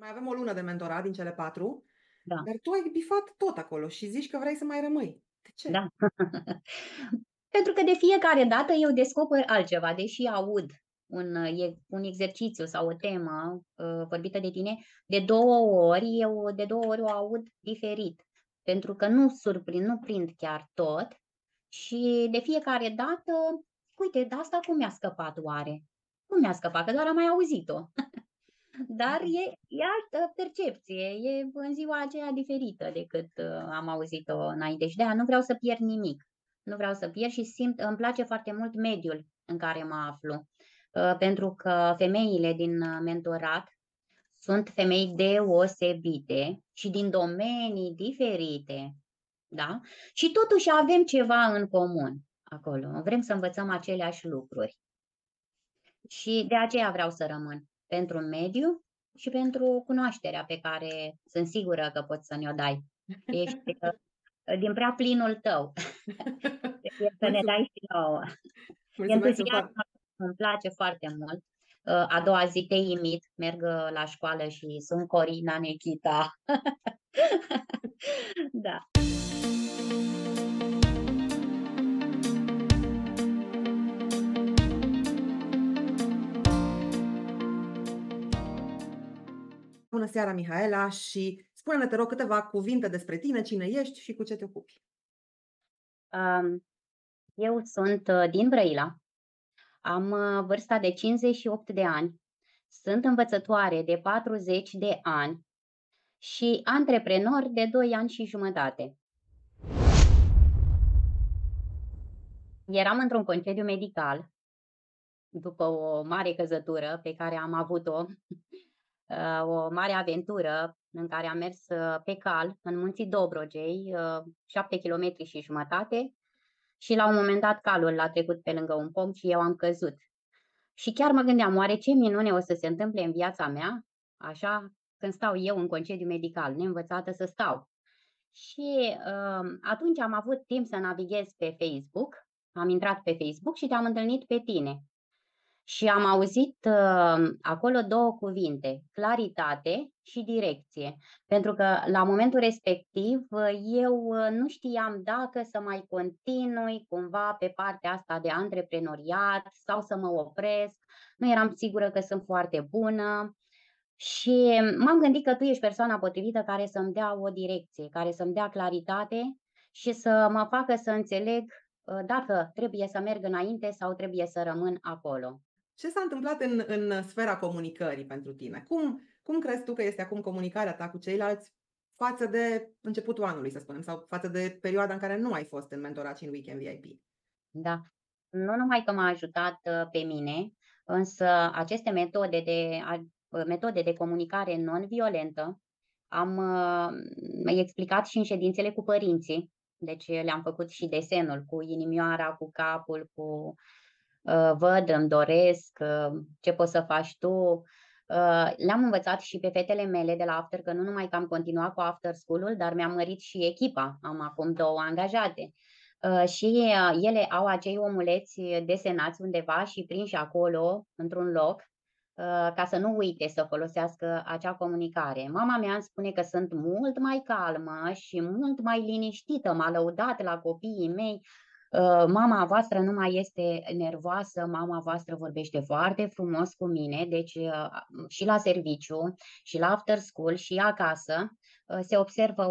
Mai avem o lună de mentorat din cele 4, Da, dar tu ai bifat tot acolo și zici că vrei să mai rămâi. De ce? da. Pentru că de fiecare dată eu descoper altceva, deși aud un exercițiu sau o temă vorbită de tine, de 2 ori, eu de 2 ori o aud diferit. Pentru că nu surprind, nu prind chiar tot și de fiecare dată, uite, de asta cum mi-a scăpat oare? Cum mi-a scăpat? Că doar am mai auzit-o. Dar Mm. e altă percepție, e în ziua aceea diferită decât am auzit-o înainte și de-aia nu vreau să pierd nimic. Nu vreau să pierd și îmi place foarte mult mediul în care mă aflu, pentru că femeile din mentorat sunt femei deosebite și din domenii diferite, da? Și totuși avem ceva în comun acolo. Vrem să învățăm aceleași lucruri. Și de aceea vreau să rămân, pentru mediu și pentru cunoașterea pe care sunt sigură că poți să ne-o dai. Ești din prea plinul tău. Trebuie să ne Mulțumesc, dai și nouă. mulțumesc Entuziasm îmi place foarte mult. A doua zi te imit, merg la școală și sunt Corina Nechita. Da. Bună seara, Mihaela, și spune-ne, te rog, câteva cuvinte despre tine, cine ești și cu ce te ocupi. Eu sunt din Brăila. Am vârsta de 58 de ani. Sunt învățătoare de 40 de ani și antreprenor de 2 ani și jumătate. Eram într-un concediu medical după o mare căzătură pe care am avut-o, o mare aventură în care am mers pe cal în munții Dobrogei, 7 km și jumătate, și la un moment dat calul a trecut pe lângă un pom și eu am căzut. Și chiar mă gândeam, oare ce minune o să se întâmple în viața mea, așa, când stau eu în concediu medical, neînvățată să stau. Și atunci am avut timp să navighez pe Facebook, am intrat pe Facebook și te-am întâlnit pe tine. Și am auzit acolo 2 cuvinte, claritate și direcție. Pentru că la momentul respectiv eu nu știam dacă să mai continui cumva pe partea asta de antreprenoriat sau să mă opresc. Nu eram sigură că sunt foarte bună. Și m-am gândit că tu ești persoana potrivită care să-mi dea o direcție, care să-mi dea claritate și să mă facă să înțeleg dacă trebuie să merg înainte sau trebuie să rămân acolo. Ce s-a întâmplat în sfera comunicării pentru tine? Cum crezi tu că este acum comunicarea ta cu ceilalți față de începutul anului, să spunem, sau față de perioada în care nu ai fost în mentorat și în Weekend VIP? Da. Nu numai că m-a ajutat pe mine, însă aceste metode de comunicare non-violentă am explicat și în ședințele cu părinții. Deci le-am făcut și desenul cu inimioara, cu capul, cu văd, îmi doresc, ce poți să faci tu. Le-am învățat și pe fetele mele de la After, că nu numai că am continuat cu After School-ul, dar mi-am mărit și echipa. Am acum 2 angajate. Și ele au acei omuleți desenați undeva și prinși acolo, într-un loc, ca să nu uite să folosească acea comunicare. Mama mea îmi spune că sunt mult mai calmă și mult mai liniștită. M-a lăudat la copiii mei. Mama voastră nu mai este nervoasă, mama voastră vorbește foarte frumos cu mine, deci și la serviciu, și la after school, și acasă se observă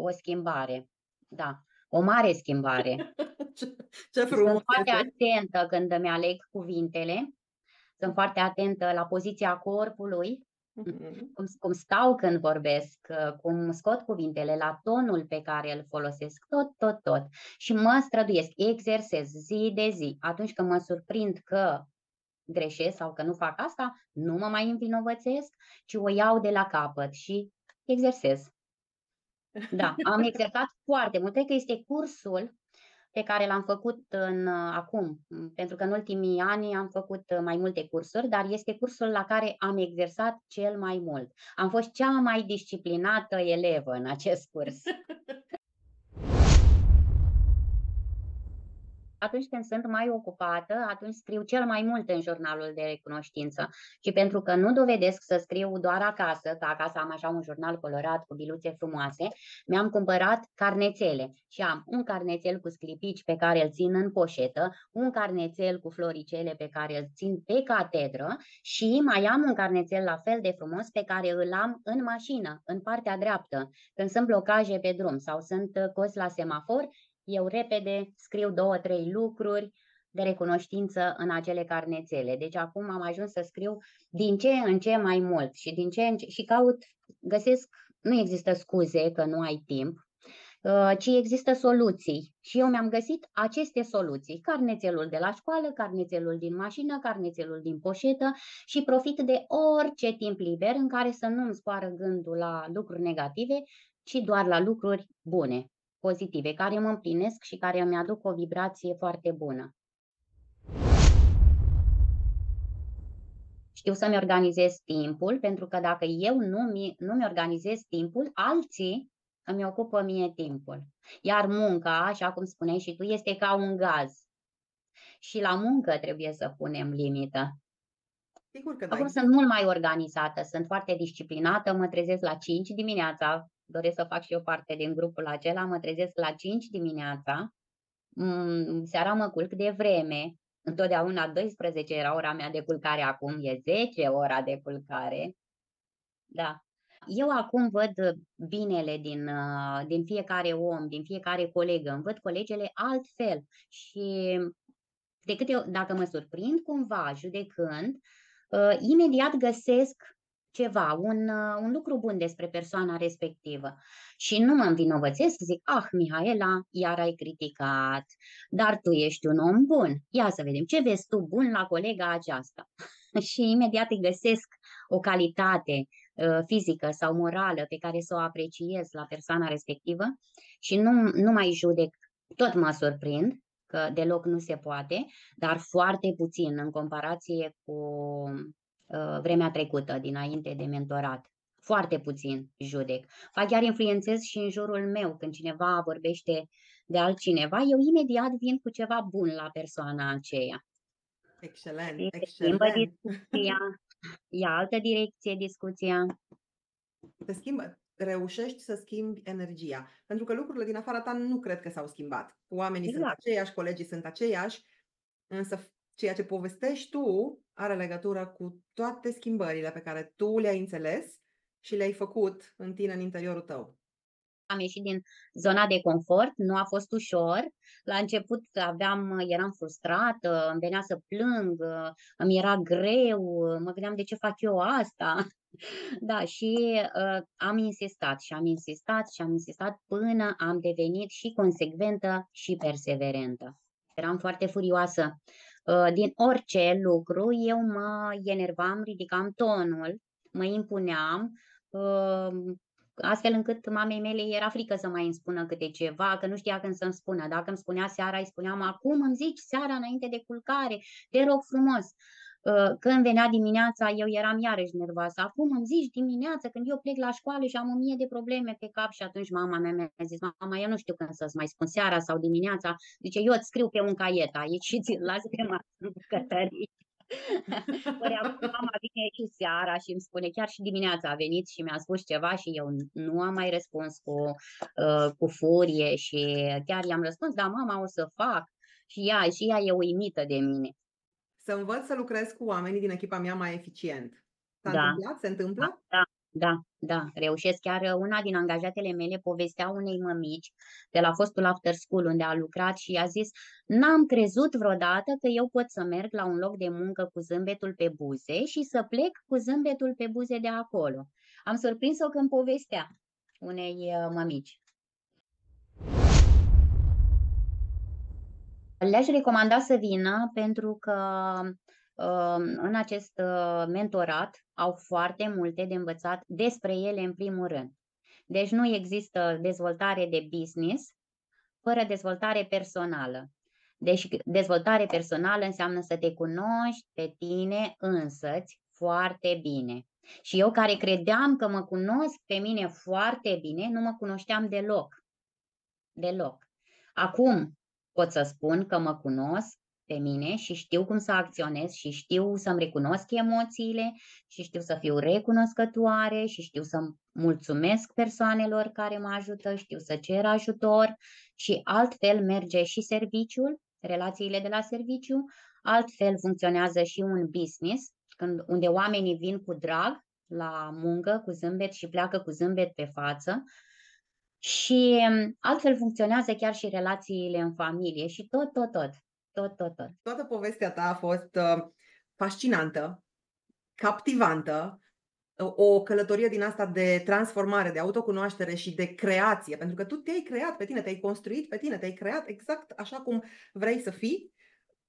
o schimbare. Da, o mare schimbare. Ce, ce Și sunt frumos foarte este! atentă când îmi aleg cuvintele, sunt foarte atentă la poziția corpului, Mhm. cum stau când vorbesc, cum scot cuvintele, la tonul pe care îl folosesc, tot. Și mă străduiesc, exersez zi de zi. Atunci când mă surprind că greșesc sau că nu fac asta, nu mă mai învinovățesc, ci o iau de la capăt și exersez. Da, am exersat foarte mult. Cred că este cursul pe care l-am făcut acum, pentru că în ultimii ani am făcut mai multe cursuri, dar este cursul la care am exersat cel mai mult. Am fost cea mai disciplinată elevă în acest curs. atunci când sunt mai ocupată, atunci scriu cel mai mult în jurnalul de recunoștință. Și pentru că nu dovedesc să scriu doar acasă, că acasă am așa un jurnal colorat cu biluțe frumoase, mi-am cumpărat carnețele și am un carnețel cu sclipici pe care îl țin în poșetă, un carnețel cu floricele pe care îl țin pe catedră și mai am un carnețel la fel de frumos pe care îl am în mașină, în partea dreaptă. Când sunt blocaje pe drum sau sunt cozi la semafor, eu repede scriu 2-3 lucruri de recunoștință în acele carnețele. Deci acum am ajuns să scriu din ce în ce mai mult și din ce în ce, și găsesc, nu există scuze că nu ai timp, ci există soluții. Și eu mi-am găsit aceste soluții. Carnețelul de la școală, carnețelul din mașină, carnețelul din poșetă și profit de orice timp liber în care să nu îmi scoară gândul la lucruri negative, ci doar la lucruri bune, pozitive, care mă împlinesc și care îmi aduc o vibrație foarte bună. Știu să-mi organizez timpul, pentru că dacă eu nu mi organizez timpul, alții îmi ocupă mie timpul. Iar munca, așa cum spuneai și tu, este ca un gaz. Și la muncă trebuie să punem limită. Sigur că da. Acum sunt mult mai organizată, sunt foarte disciplinată, mă trezesc la 5 dimineața, doresc să fac și eu parte din grupul acela, mă trezesc la 5 dimineața, seara mă culc de vreme, întotdeauna 12 era ora mea de culcare, acum e 10 ora de culcare. Da. Eu acum văd binele din fiecare om, din fiecare colegă, îmi văd colegele altfel și dacă mă surprind cumva judecând, imediat găsesc ceva, un lucru bun despre persoana respectivă. Și nu mă învinovățesc, zic, Mihaela, iar ai criticat, dar tu ești un om bun. Ia să vedem, ce vezi tu bun la colega aceasta? Și imediat îi găsesc o calitate fizică sau morală pe care să o apreciez la persoana respectivă și nu mai judec, tot mă surprind, că deloc nu se poate, dar foarte puțin în comparație cu vremea trecută, dinainte de mentorat. Foarte puțin judec. Chiar influențez și în jurul meu. Când cineva vorbește de altcineva, eu imediat vin cu ceva bun la persoana aceea. Excelent, Și excelent. discuția, ia altă direcție discuția. Reușești să schimbi energia. Pentru că lucrurile din afara ta nu cred că s-au schimbat. Oamenii sunt aceiași, colegii sunt aceiași, însă ceea ce povestești tu are legătură cu toate schimbările pe care tu le-ai înțeles și le-ai făcut în tine, în interiorul tău. Am ieșit din zona de confort, nu a fost ușor. La început eram frustrată, îmi venea să plâng, îmi era greu, mă gândeam de ce fac eu asta. Da, și am insistat și am insistat și am insistat până am devenit și consecventă și perseverentă. Eram foarte furioasă. Din orice lucru eu mă enervam, ridicam tonul, mă impuneam, astfel încât mamei mele era frică să mai îmi spună câte ceva, că nu știa când să-mi spună. Dacă îmi spunea seara, îi spuneam, acum îmi zici seara înainte de culcare, te rog frumos. Când venea dimineața, eu eram iarăși nervoasă. Acum îmi zici dimineața, când eu plec la școală și am 1000 de probleme pe cap. Și atunci mama mea mi-a zis, mama, eu nu știu când să-ți mai spun, seara sau dimineața. Zice, eu îți scriu pe un caiet aici și ți-l las pe masă în bucătărie. Ori acum mama vine și seara și îmi spune, chiar și dimineața a venit și mi-a spus ceva și eu nu am mai răspuns cu furie și chiar i-am răspuns, da, mama, o să fac. Și ea e uimită de mine. Să învăț să lucrez cu oamenii din echipa mea mai eficient. S-a Da. întâmplat? Se întâmplă? Da, reușesc. Chiar una din angajatele mele povestea unei mămici de la fostul after school unde a lucrat și a zis, n-am crezut vreodată că eu pot să merg la un loc de muncă cu zâmbetul pe buze și să plec cu zâmbetul pe buze de acolo. Am surprins-o când povestea unei mămici. Le-aș recomanda să vină pentru că în acest mentorat au foarte multe de învățat despre ele în primul rând. Deci nu există dezvoltare de business fără dezvoltare personală. Deci dezvoltare personală înseamnă să te cunoști pe tine însăți foarte bine. Și eu care credeam că mă cunosc pe mine foarte bine, nu mă cunoșteam deloc. Deloc. Acum pot să spun că mă cunosc pe mine și știu cum să acționez și știu să-mi recunosc emoțiile și știu să fiu recunoscătoare și știu să mulțumesc persoanelor care mă ajută, știu să cer ajutor și altfel merge și serviciul, relațiile de la serviciu, altfel funcționează și un business, unde oamenii vin cu drag la muncă, cu zâmbet și pleacă cu zâmbet pe față. Și altfel funcționează chiar și relațiile în familie și tot, tot, tot. Tot, tot, tot. Toată povestea ta a fost fascinantă, captivantă, o călătorie din asta de transformare, de autocunoaștere și de creație, pentru că tu te-ai creat pe tine, te-ai construit pe tine, te-ai creat exact așa cum vrei să fii,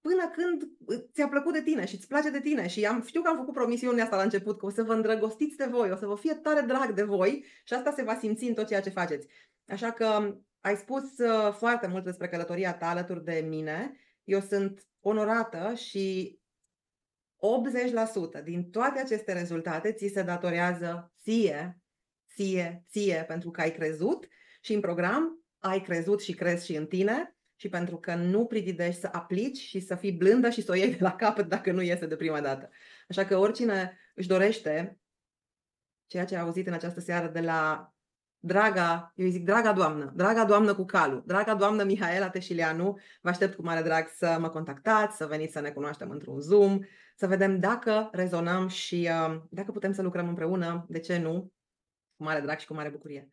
până când ți-a plăcut de tine și îți place de tine. Și știu că am făcut promisiunea asta la început, că o să vă îndrăgostiți de voi, o să vă fie tare drag de voi și asta se va simți în tot ceea ce faceți. Așa că ai spus foarte mult despre călătoria ta alături de mine. Eu sunt onorată și 80% din toate aceste rezultate ți se datorează ție, pentru că ai crezut și în program, ai crezut și crezi și în tine și pentru că nu prividești să aplici și să fii blândă și să o iei de la capăt dacă nu iese de prima dată. Așa că oricine își dorește ceea ce a auzit în această seară de la eu îi zic draga doamnă cu calul, draga doamnă Mihaela Teșileanu, vă aștept cu mare drag să mă contactați, să veniți să ne cunoaștem într-un Zoom, să vedem dacă rezonăm și dacă putem să lucrăm împreună, de ce nu, cu mare drag și cu mare bucurie.